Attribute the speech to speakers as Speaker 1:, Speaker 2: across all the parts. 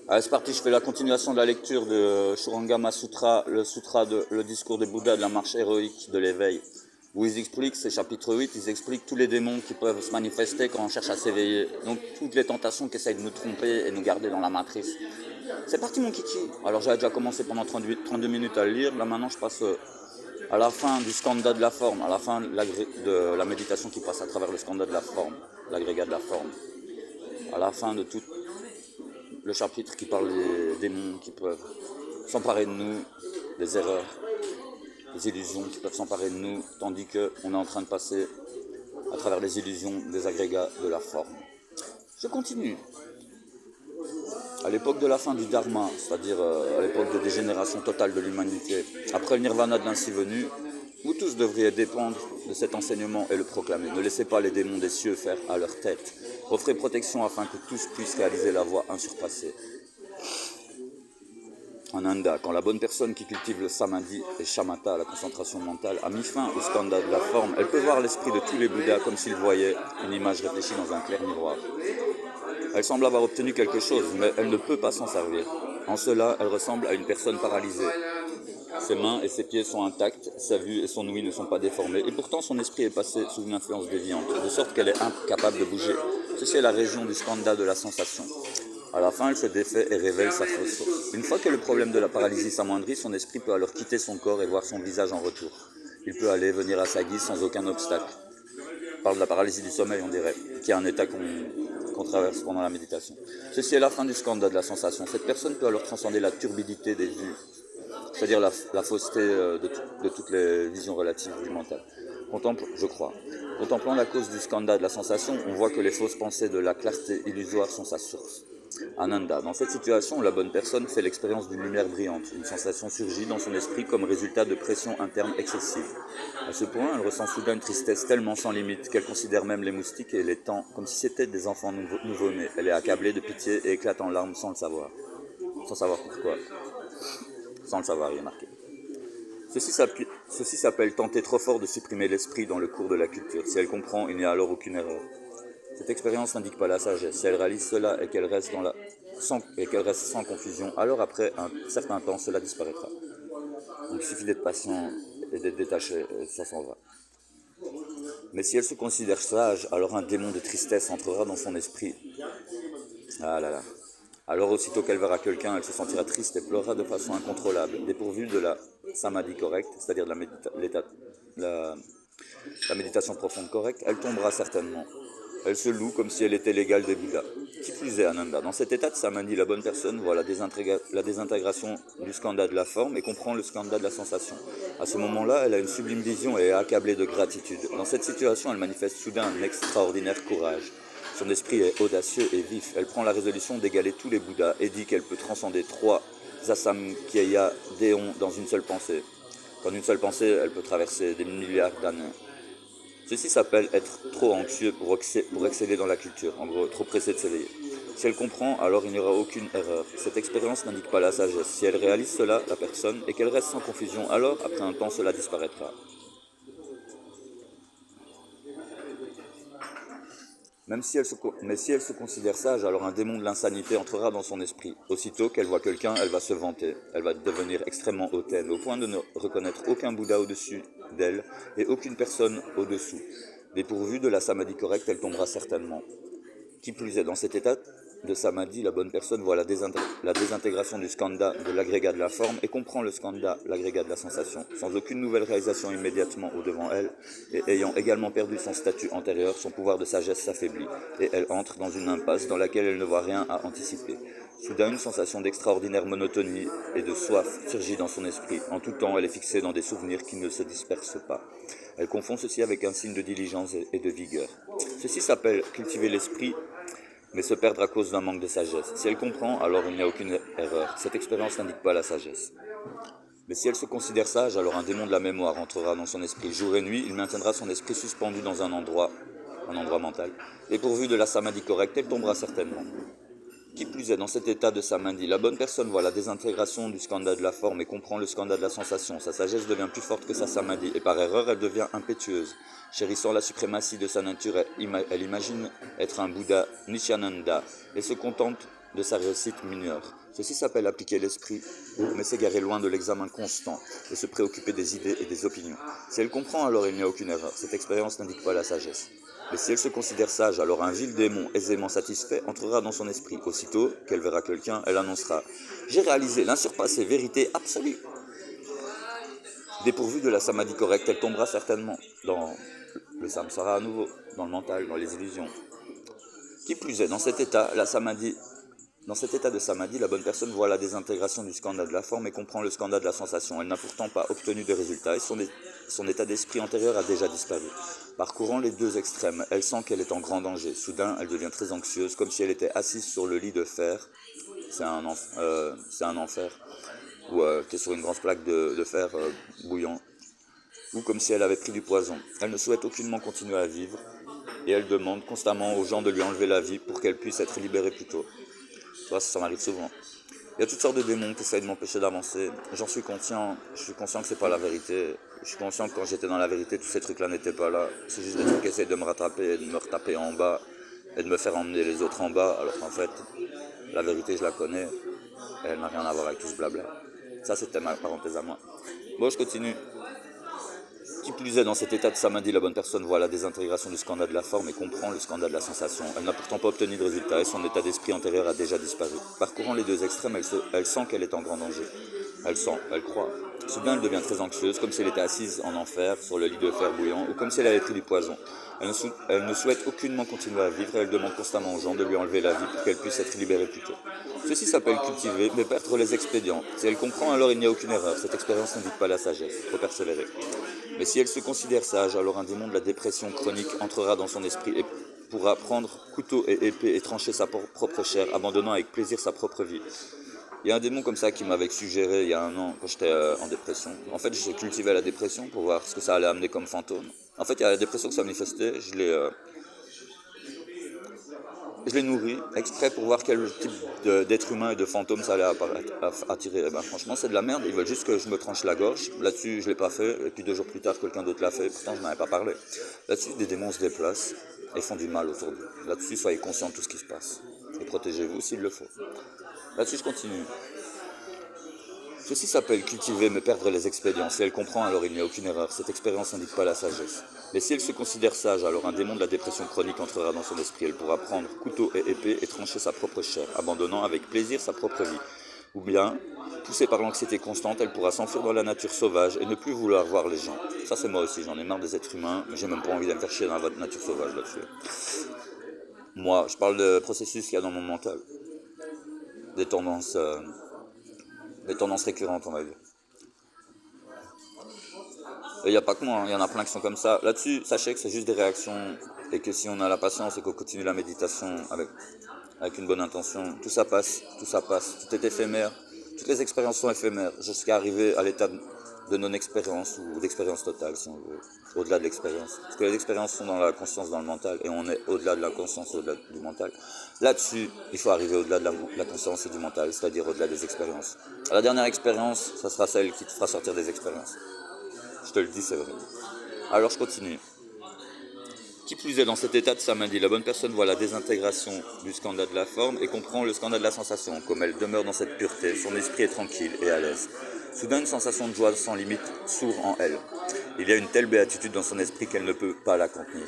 Speaker 1: Allez, c'est parti, je fais la continuation de la lecture de Shurangama Sutra, le discours des Bouddhas de la marche héroïque de l'éveil, où ils expliquent, c'est chapitre 8, ils expliquent tous les démons qui peuvent se manifester quand on cherche à s'éveiller. Donc toutes les tentations qui essayent de nous tromper et nous garder dans la matrice. C'est parti mon kiki. Alors j'avais déjà commencé pendant 32 minutes à le lire, là maintenant je passe à la fin du skandha de la forme, à la fin de la méditation qui passe à travers le skandha de la forme, l'agrégat de la forme, à la fin de tout le chapitre qui parle des démons qui peuvent s'emparer de nous, des erreurs, des illusions qui peuvent s'emparer de nous, tandis qu'on est en train de passer à travers les illusions des agrégats de la forme. Je continue. À l'époque de la fin du Dharma, c'est-à-dire à l'époque de dégénération totale de l'humanité, après le nirvana de l'ainsi venu, vous tous devriez dépendre de cet enseignement et le proclamer. Ne laissez pas les démons des cieux faire à leur tête. Offrez protection afin que tous puissent réaliser la voie insurpassée. Ananda, quand la bonne personne qui cultive le samadhi et shamatha, la concentration mentale, a mis fin au skandha de la forme, elle peut voir l'esprit de tous les Bouddhas comme s'ils voyaient une image réfléchie dans un clair miroir. Elle semble avoir obtenu quelque chose, mais elle ne peut pas s'en servir. En cela, elle ressemble à une personne paralysée. Ses mains et ses pieds sont intacts, sa vue et son ouïe ne sont pas déformés, et pourtant son esprit est passé sous une influence déviante, de sorte qu'elle est incapable de bouger. Ceci est la région du skandha de la sensation. À la fin, elle se défait et révèle sa fausse source. Une fois que le problème de la paralysie s'amoindrit, son esprit peut alors quitter son corps et voir son visage en retour. Il peut aller venir à sa guise sans aucun obstacle. On parle de la paralysie du sommeil, on dirait, qui est un état qu'on traverse pendant la méditation. Ceci est la fin du skandha de la sensation. Cette personne peut alors transcender la turbidité des vues, c'est-à-dire la fausseté de toutes les visions relatives du mental. Contemplant la cause du skandha de la sensation, on voit que les fausses pensées de la clarté illusoire sont sa source. Ananda, dans cette situation, la bonne personne fait l'expérience d'une lumière brillante. Une sensation surgit dans son esprit comme résultat de pression interne excessive. À ce point, elle ressent soudain une tristesse tellement sans limite qu'elle considère même les moustiques et les temps comme si c'étaient des enfants nouveau-nés. Elle est accablée de pitié et éclate en larmes sans le savoir. Sans savoir pourquoi. Sans le savoir, il est marqué. Ceci s'appelle tenter trop fort de supprimer l'esprit dans le cours de la culture. Si elle comprend, il n'y a alors aucune erreur. Cette expérience n'indique pas la sagesse. Si elle réalise cela et qu'elle reste sans confusion, alors après un certain temps, cela disparaîtra. Donc il suffit d'être patient et d'être détaché, et ça s'en va. Mais si elle se considère sage, alors un démon de tristesse entrera dans son esprit. Ah là là. Alors aussitôt qu'elle verra quelqu'un, elle se sentira triste et pleurera de façon incontrôlable, dépourvue de la samadhi correcte, c'est-à-dire de la méditation profonde correcte, elle tombera certainement. Elle se loue comme si elle était l'égale des Bouddhas. Qui plus est, Ananda, dans cet état de samadhi, la bonne personne voit la désintégration du skandha de la forme et comprend le skandha de la sensation. À ce moment-là, elle a une sublime vision et est accablée de gratitude. Dans cette situation, elle manifeste soudain un extraordinaire courage. Son esprit est audacieux et vif. Elle prend la résolution d'égaler tous les Bouddhas et dit qu'elle peut transcender 3 asamkhyeya déons dans une seule pensée. Qu'en une seule pensée, elle peut traverser des milliards d'années. Ceci s'appelle être trop anxieux pour exceller dans la culture, en gros, trop pressé de s'éveiller. Si elle comprend, alors il n'y aura aucune erreur. Cette expérience n'indique pas la sagesse. Si elle réalise cela, la personne, et qu'elle reste sans confusion, alors, après un temps, cela disparaîtra. Mais si elle se considère sage, alors un démon de l'insanité entrera dans son esprit. Aussitôt qu'elle voit quelqu'un, elle va se vanter. Elle va devenir extrêmement hautaine, au point de ne reconnaître aucun Bouddha au-dessus d'elle et aucune personne au-dessous. Dépourvue de la samadhi correcte, elle tombera certainement. Qui plus est, dans cet état de samadhi, la bonne personne voit la désintégration du skandha de l'agrégat de la forme et comprend le skandha, l'agrégat de la sensation, sans aucune nouvelle réalisation immédiatement au-devant elle, et ayant également perdu son statut antérieur, son pouvoir de sagesse s'affaiblit, et elle entre dans une impasse dans laquelle elle ne voit rien à anticiper. Soudain, une sensation d'extraordinaire monotonie et de soif surgit dans son esprit. En tout temps, elle est fixée dans des souvenirs qui ne se dispersent pas. Elle confond ceci avec un signe de diligence et de vigueur. Ceci s'appelle cultiver l'esprit, mais se perdre à cause d'un manque de sagesse. Si elle comprend, alors il n'y a aucune erreur. Cette expérience n'indique pas la sagesse. Mais si elle se considère sage, alors un démon de la mémoire entrera dans son esprit. Jour et nuit, il maintiendra son esprit suspendu dans un endroit mental. Et pourvu de la samadhi correcte, elle tombera certainement. Qui plus est, dans cet état de samadhi, la bonne personne voit la désintégration du skandha de la forme et comprend le skandha de la sensation. Sa sagesse devient plus forte que sa samadhi, et par erreur, elle devient impétueuse. Chérissant la suprématie de sa nature, elle imagine être un Bouddha Nityananda, et se contente de sa réussite mineure. Ceci s'appelle appliquer l'esprit, mais s'égarer loin de l'examen constant et se préoccuper des idées et des opinions. Si elle comprend, alors il n'y a aucune erreur. Cette expérience n'indique pas la sagesse. Mais si elle se considère sage, alors un vil démon aisément satisfait entrera dans son esprit. Aussitôt qu'elle verra quelqu'un, elle annoncera « J'ai réalisé l'insurpassée vérité absolue ». Dépourvue de la samadhi correcte, elle tombera certainement dans le samsara à nouveau, dans le mental, dans les illusions. Qui plus est, dans cet état de samadhi, la bonne personne voit la désintégration du skandha de la forme et comprend le skandha de la sensation. Elle n'a pourtant pas obtenu de résultat et son état d'esprit antérieur a déjà disparu. Parcourant les deux extrêmes, elle sent qu'elle est en grand danger. Soudain, elle devient très anxieuse, comme si elle était assise sur le lit de fer. C'est un enfer. Ou tu es sur une grosse plaque de fer bouillant. Ou comme si elle avait pris du poison. Elle ne souhaite aucunement continuer à vivre. Et elle demande constamment aux gens de lui enlever la vie pour qu'elle puisse être libérée plus tôt. Ça m'arrive souvent. Il y a toutes sortes de démons qui essayent de m'empêcher d'avancer. J'en suis conscient. Je suis conscient que c'est pas la vérité. Je suis conscient que quand j'étais dans la vérité, tous ces trucs-là n'étaient pas là. C'est juste des trucs qui essayent de me rattraper, de me retaper en bas et de me faire emmener les autres en bas. Alors qu'en fait, la vérité, je la connais. Et elle n'a rien à voir avec tout ce blabla. Ça, c'était ma parenthèse à moi. Bon, je continue. Qui plus est, dans cet état de samadhi, la bonne personne voit la désintégration du skandha de la forme et comprend le skandha de la sensation. Elle n'a pourtant pas obtenu de résultat et son état d'esprit antérieur a déjà disparu. Parcourant les deux extrêmes, elle sent qu'elle est en grand danger. Elle croit. Soudain, elle devient très anxieuse, comme si elle était assise en enfer, sur le lit de fer bouillant, ou comme si elle avait pris du poison. Elle ne souhaite aucunement continuer à vivre et elle demande constamment aux gens de lui enlever la vie pour qu'elle puisse être libérée plus tôt. Ceci s'appelle cultiver, mais perdre les expédients. Si elle comprend, alors il n'y a aucune erreur. Cette expérience n'indique pas la sagesse. Il faut persévérer. Mais si elle se considère sage, alors un démon de la dépression chronique entrera dans son esprit et pourra prendre couteau et épée et trancher sa propre chair, abandonnant avec plaisir sa propre vie. Il y a un démon comme ça qui m'avait suggéré il y a un an, quand j'étais en dépression. En fait, je cultivais la dépression pour voir ce que ça allait amener comme fantôme. En fait, il y a la dépression que ça manifestait, je l'ai nourri exprès pour voir quel type d'être humain et de fantôme ça allait attirer. Et ben, franchement, c'est de la merde. Ils veulent juste que je me tranche la gorge. Là-dessus, je ne l'ai pas fait. Et puis 2 jours plus tard, quelqu'un d'autre l'a fait. Pourtant, je n'en avais pas parlé. Là-dessus, des démons se déplacent et font du mal autour d'eux. Là-dessus, soyez conscients de tout ce qui se passe. Et protégez-vous s'il le faut. Là-dessus, je continue. Ceci s'appelle cultiver mais perdre les expédients. Si elle comprend, alors il n'y a aucune erreur. Cette expérience n'indique pas la sagesse. Mais si elle se considère sage, alors un démon de la dépression chronique entrera dans son esprit. Elle pourra prendre couteau et épée et trancher sa propre chair, abandonnant avec plaisir sa propre vie. Ou bien, poussée par l'anxiété constante, elle pourra s'enfuir dans la nature sauvage et ne plus vouloir voir les gens. Ça, c'est moi aussi. J'en ai marre des êtres humains, mais j'ai même pas envie de me faire chier dans votre nature sauvage là-dessus. Moi, je parle de processus qu'il y a dans mon mental. Des tendances récurrentes, on va dire. Il n'y a pas que moi, il y en a plein qui sont comme ça. Là-dessus, sachez que c'est juste des réactions et que si on a la patience et qu'on continue la méditation avec une bonne intention, tout ça passe, tout est éphémère. Toutes les expériences sont éphémères jusqu'à arriver à l'état de non-expérience ou d'expérience totale, si on veut, au-delà de l'expérience. Parce que les expériences sont dans la conscience, dans le mental, et on est au-delà de la conscience, au-delà du mental. Là-dessus, il faut arriver au-delà de la conscience et du mental, c'est-à-dire au-delà des expériences. La dernière expérience, ça sera celle qui te fera sortir des expériences. Je te le dis, c'est vrai. Alors je continue. Qui plus est, dans cet état de samadhi, la bonne personne voit la désintégration du skandha de la forme et comprend le skandha de la sensation. Comme elle demeure dans cette pureté, son esprit est tranquille et à l'aise. Soudain, une sensation de joie sans limite s'ouvre en elle. Il y a une telle béatitude dans son esprit qu'elle ne peut pas la contenir.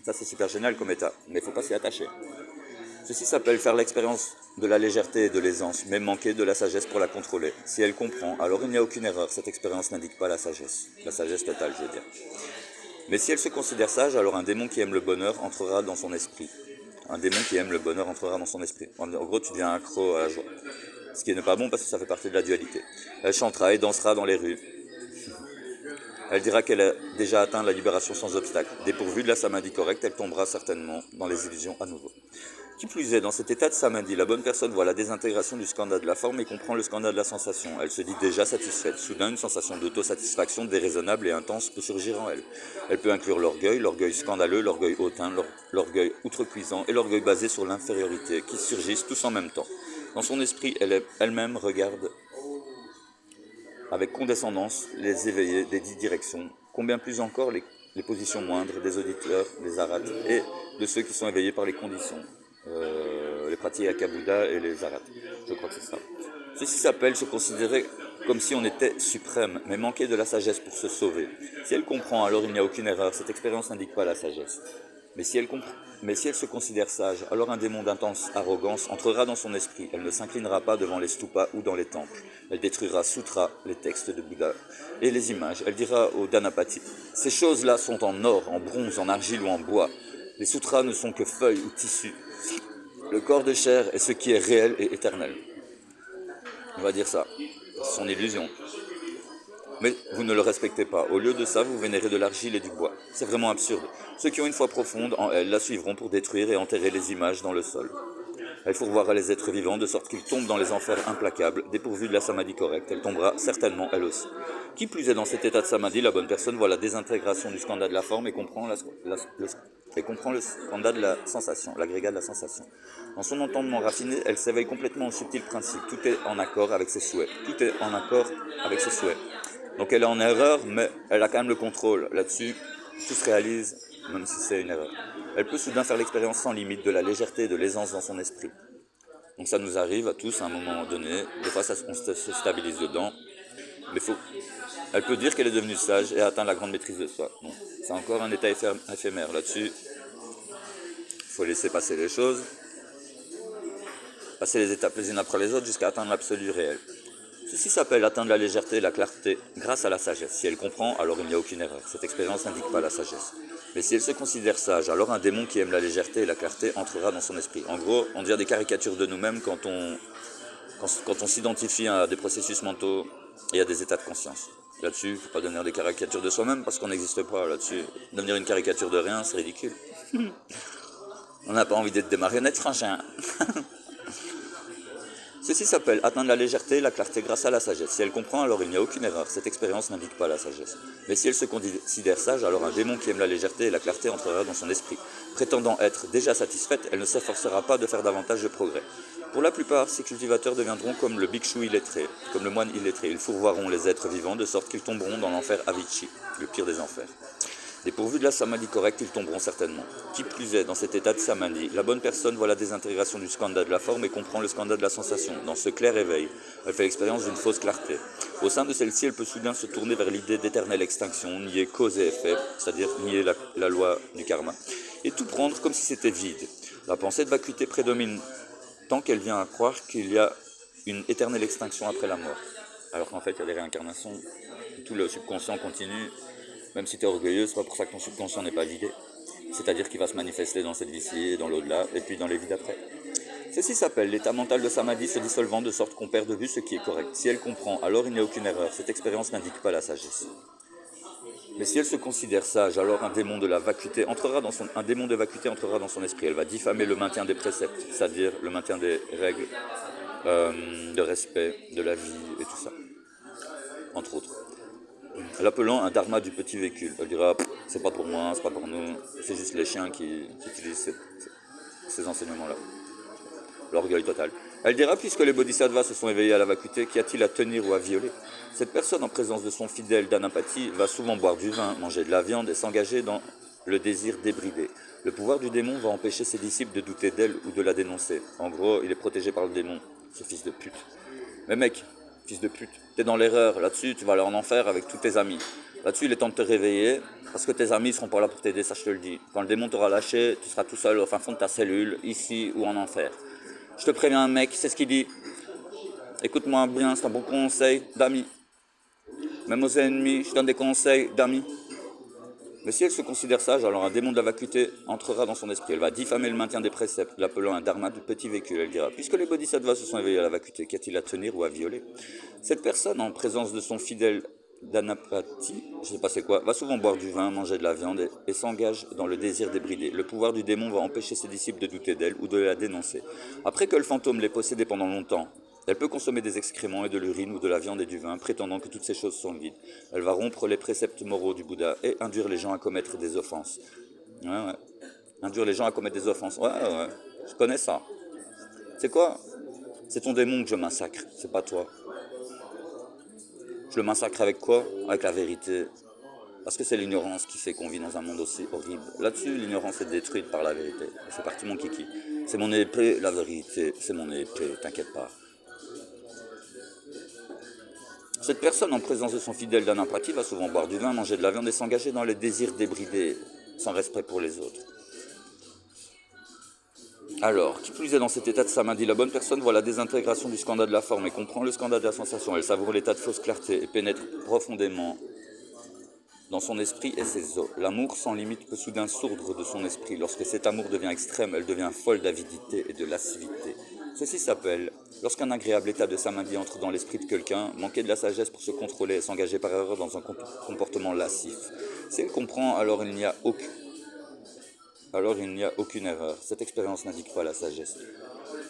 Speaker 1: Ça, c'est super génial comme état, mais il ne faut pas s'y attacher. Ceci s'appelle faire l'expérience de la légèreté et de l'aisance, mais manquer de la sagesse pour la contrôler. Si elle comprend, alors il n'y a aucune erreur. Cette expérience n'indique pas la sagesse totale, je veux dire. Mais si elle se considère sage, alors un démon qui aime le bonheur entrera dans son esprit. Un démon qui aime le bonheur entrera dans son esprit. En gros, tu deviens accro à la joie. Ce qui n'est pas bon parce que ça fait partie de la dualité. Elle chantera et dansera dans les rues. Elle dira qu'elle a déjà atteint la libération sans obstacle. Dépourvue de la samadhi correcte, elle tombera certainement dans les illusions à nouveau. Qui plus est, dans cet état de samadhi, la bonne personne voit la désintégration du skandha de la forme et comprend le skandha de la sensation. Elle se dit déjà satisfaite. Soudain, une sensation d'autosatisfaction déraisonnable et intense peut surgir en elle. Elle peut inclure l'orgueil scandaleux, l'orgueil hautain, l'orgueil outrecuidant et l'orgueil basé sur l'infériorité qui surgissent tous en même temps. Dans son esprit, elle-même regarde avec condescendance les éveillés des 10 directions, combien plus encore les positions moindres des auditeurs, des arates et de ceux qui sont éveillés par les conditions. Pratyeka Bouddha et les Arhats. Je crois que c'est ça. Ceci s'appelle se considérer comme si on était suprême, mais manquer de la sagesse pour se sauver. Si elle comprend, alors il n'y a aucune erreur. Cette expérience n'indique pas la sagesse. Mais si elle se considère sage, alors un démon d'intense arrogance entrera dans son esprit. Elle ne s'inclinera pas devant les stupas ou dans les temples. Elle détruira sutras, les textes de Bouddha, et les images. Elle dira au Dhanapati, ces choses-là sont en or, en bronze, en argile ou en bois. Les sutras ne sont que feuilles ou tissus. Le corps de chair est ce qui est réel et éternel. On va dire ça. C'est son illusion. Mais vous ne le respectez pas. Au lieu de ça, vous vénérez de l'argile et du bois. C'est vraiment absurde. Ceux qui ont une foi profonde en elle la suivront pour détruire et enterrer les images dans le sol. Elle fourvoiera les êtres vivants de sorte qu'ils tombent dans les enfers implacables. Dépourvue de la samadhi correcte, elle tombera certainement elle aussi. Qui plus est, dans cet état de samadhi, la bonne personne voit la désintégration du skandha de la forme et comprend le skandha de la sensation, l'agrégat de la sensation. Dans son entendement raffiné, elle s'éveille complètement au subtil principe. Tout est en accord avec ses souhaits. Tout est en accord avec ses souhaits. Donc elle est en erreur, mais elle a quand même le contrôle. Là-dessus, tout se réalise, même si c'est une erreur. Elle peut soudain faire l'expérience sans limite de la légèreté et de l'aisance dans son esprit. Donc ça nous arrive à tous à un moment donné. Des fois, on se stabilise dedans. Mais elle peut dire qu'elle est devenue sage et atteint la grande maîtrise de soi. Donc, c'est encore un état éphémère. Là-dessus, il faut laisser passer les choses, passer les étapes les unes après les autres jusqu'à atteindre l'absolu réel. Ceci s'appelle atteindre la légèreté et la clarté grâce à la sagesse. Si elle comprend, alors il n'y a aucune erreur. Cette expérience n'indique pas la sagesse. Mais si elle se considère sage, alors un démon qui aime la légèreté et la clarté entrera dans son esprit. En gros, on devient des caricatures de nous-mêmes quand on s'identifie à des processus mentaux et à des états de conscience. Là-dessus, il ne faut pas devenir des caricatures de soi-même parce qu'on n'existe pas. Là-dessus, devenir une caricature de rien, c'est ridicule. On n'a pas envie d'être des marionnettes, franchement. Ceci s'appelle atteindre la légèreté et la clarté grâce à la sagesse. Si elle comprend, alors il n'y a aucune erreur. Cette expérience n'indique pas la sagesse. Mais si elle se considère sage, alors un démon qui aime la légèreté et la clarté entrera dans son esprit. Prétendant être déjà satisfaite, elle ne s'efforcera pas de faire davantage de progrès. Pour la plupart, ces cultivateurs deviendront comme le bhikshu illettré, comme le moine illettré. Ils fourvoieront les êtres vivants de sorte qu'ils tomberont dans l'enfer Avicii, le pire des enfers. Dépourvus de la samadhi correcte, ils tomberont certainement. Qui plus est, dans cet état de samadhi, la bonne personne voit la désintégration du skandha de la forme et comprend le skandha de la sensation. Dans ce clair éveil, elle fait l'expérience d'une fausse clarté. Au sein de celle-ci, elle peut soudain se tourner vers l'idée d'éternelle extinction, nier cause et effet, c'est-à-dire nier la loi du karma, et tout prendre comme si c'était vide. La pensée de vacuité prédomine tant qu'elle vient à croire qu'il y a une éternelle extinction après la mort. Alors qu'en fait, il y a des réincarnations, tout le subconscient continue. Même si tu es orgueilleux, c'est pas pour ça que ton subconscient n'est pas vidé. C'est-à-dire qu'il va se manifester dans cette vie-ci, dans l'au-delà, et puis dans les vies d'après. Ceci s'appelle l'état mental de samadhi se dissolvant de sorte qu'on perd de vue ce qui est correct. Si elle comprend, alors il n'y a aucune erreur. Cette expérience n'indique pas la sagesse. Mais si elle se considère sage, alors un démon de vacuité entrera dans son esprit. Elle va diffamer le maintien des préceptes, c'est-à-dire le maintien des règles de respect, de la vie et tout ça, entre autres. L'appelant un dharma du petit véhicule. Elle dira, c'est pas pour moi, c'est pas pour nous, c'est juste les chiens qui utilisent ces enseignements-là. L'orgueil total. Elle dira, puisque les bodhisattvas se sont éveillés à la vacuité, qu'y a-t-il à tenir ou à violer? Cette personne, en présence de son fidèle Dhanapati, va souvent boire du vin, manger de la viande et s'engager dans le désir débridé. Le pouvoir du démon va empêcher ses disciples de douter d'elle ou de la dénoncer. En gros, il est protégé par le démon, ce fils de pute. Mais mec, fils de pute, t'es dans l'erreur, là-dessus tu vas aller en enfer avec tous tes amis. Là-dessus il est temps de te réveiller, parce que tes amis seront pas là pour t'aider, ça je te le dis. Quand le démon t'aura lâché, tu seras tout seul au fin fond de ta cellule, ici ou en enfer. Je te préviens mec, c'est ce qu'il dit. Écoute-moi bien, c'est un bon conseil d'ami. Même aux ennemis, je donne des conseils d'amis. Mais si elle se considère sage, alors un démon de la vacuité entrera dans son esprit. Elle va diffamer le maintien des préceptes, l'appelant un dharma du petit véhicule. Elle dira, puisque les bodhisattvas se sont éveillés à la vacuité, qu'y a-t-il à tenir ou à violer? Cette personne, en présence de son fidèle Dhanapati, je sais pas c'est quoi, va souvent boire du vin, manger de la viande et s'engage dans le désir débridé. Le pouvoir du démon va empêcher ses disciples de douter d'elle ou de la dénoncer. Après que le fantôme l'ait possédée pendant longtemps, elle peut consommer des excréments et de l'urine ou de la viande et du vin, prétendant que toutes ces choses sont vides. Elle va rompre les préceptes moraux du Bouddha et induire les gens à commettre des offenses. Ouais. Induire les gens à commettre des offenses. Ouais. Je connais ça. C'est quoi? C'est ton démon que je massacre, c'est pas toi. Je le massacre avec quoi? Avec la vérité. Parce que c'est l'ignorance qui fait qu'on vit dans un monde aussi horrible. Là-dessus, l'ignorance est détruite par la vérité. C'est parti mon kiki. C'est mon épée, la vérité, c'est mon épée, t'inquiète pas. Cette personne, en présence de son fidèle d'un impati, va souvent boire du vin, manger de la viande et s'engager dans les désirs débridés, sans respect pour les autres. Alors, qui plus est dans cet état de samadhi, la bonne personne voit la désintégration du scandale de la forme et comprend le scandale de la sensation. Elle savoure l'état de fausse clarté et pénètre profondément dans son esprit et ses os. L'amour sans limite peut soudain sourdre de son esprit. Lorsque cet amour devient extrême, elle devient folle d'avidité et de lascivité. Ceci s'appelle, lorsqu'un agréable état de samadhi entre dans l'esprit de quelqu'un, manquer de la sagesse pour se contrôler et s'engager par erreur dans un comportement lascif. Si elle comprend, alors il n'y a aucune erreur. Cette expérience n'indique pas la sagesse.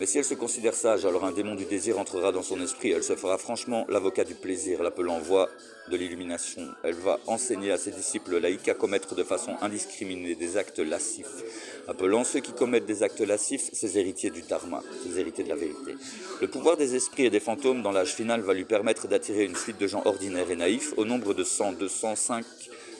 Speaker 1: Mais si elle se considère sage, alors un démon du désir entrera dans son esprit. Elle se fera franchement l'avocat du plaisir, l'appelant voie de l'illumination. Elle va enseigner à ses disciples laïcs à commettre de façon indiscriminée des actes lascifs, appelant ceux qui commettent des actes lascifs ses héritiers du dharma, ses héritiers de la vérité. Le pouvoir des esprits et des fantômes dans l'âge final va lui permettre d'attirer une suite de gens ordinaires et naïfs au nombre de 100, 200, 5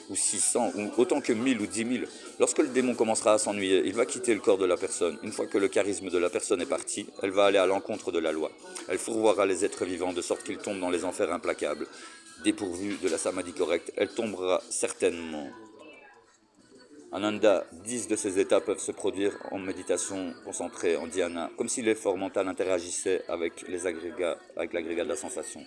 Speaker 1: ou 600, ou autant que 1000 ou 10 000. Lorsque le démon commencera à s'ennuyer, il va quitter le corps de la personne. Une fois que le charisme de la personne est parti, elle va aller à l'encontre de la loi. Elle fourvoiera les êtres vivants de sorte qu'ils tombent dans les enfers implacables. Dépourvue de la samadhi correcte, elle tombera certainement. Ananda, 10 de ces états peuvent se produire en méditation concentrée, en dhyana, comme si l'effort mental interagissait avec l'agrégat de la sensation.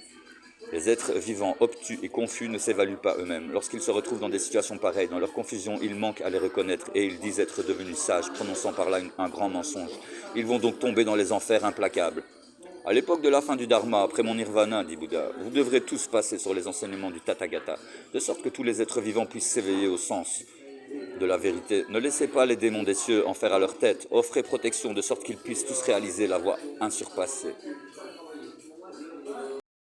Speaker 1: Les êtres vivants, obtus et confus ne s'évaluent pas eux-mêmes. Lorsqu'ils se retrouvent dans des situations pareilles, dans leur confusion, ils manquent à les reconnaître et ils disent être devenus sages, prononçant par là un grand mensonge. Ils vont donc tomber dans les enfers implacables. À l'époque de la fin du Dharma, après mon nirvana, dit Bouddha, vous devrez tous passer sur les enseignements du Tathagata, de sorte que tous les êtres vivants puissent s'éveiller au sens de la vérité. Ne laissez pas les démons des cieux en faire à leur tête. Offrez protection de sorte qu'ils puissent tous réaliser la voie insurpassée.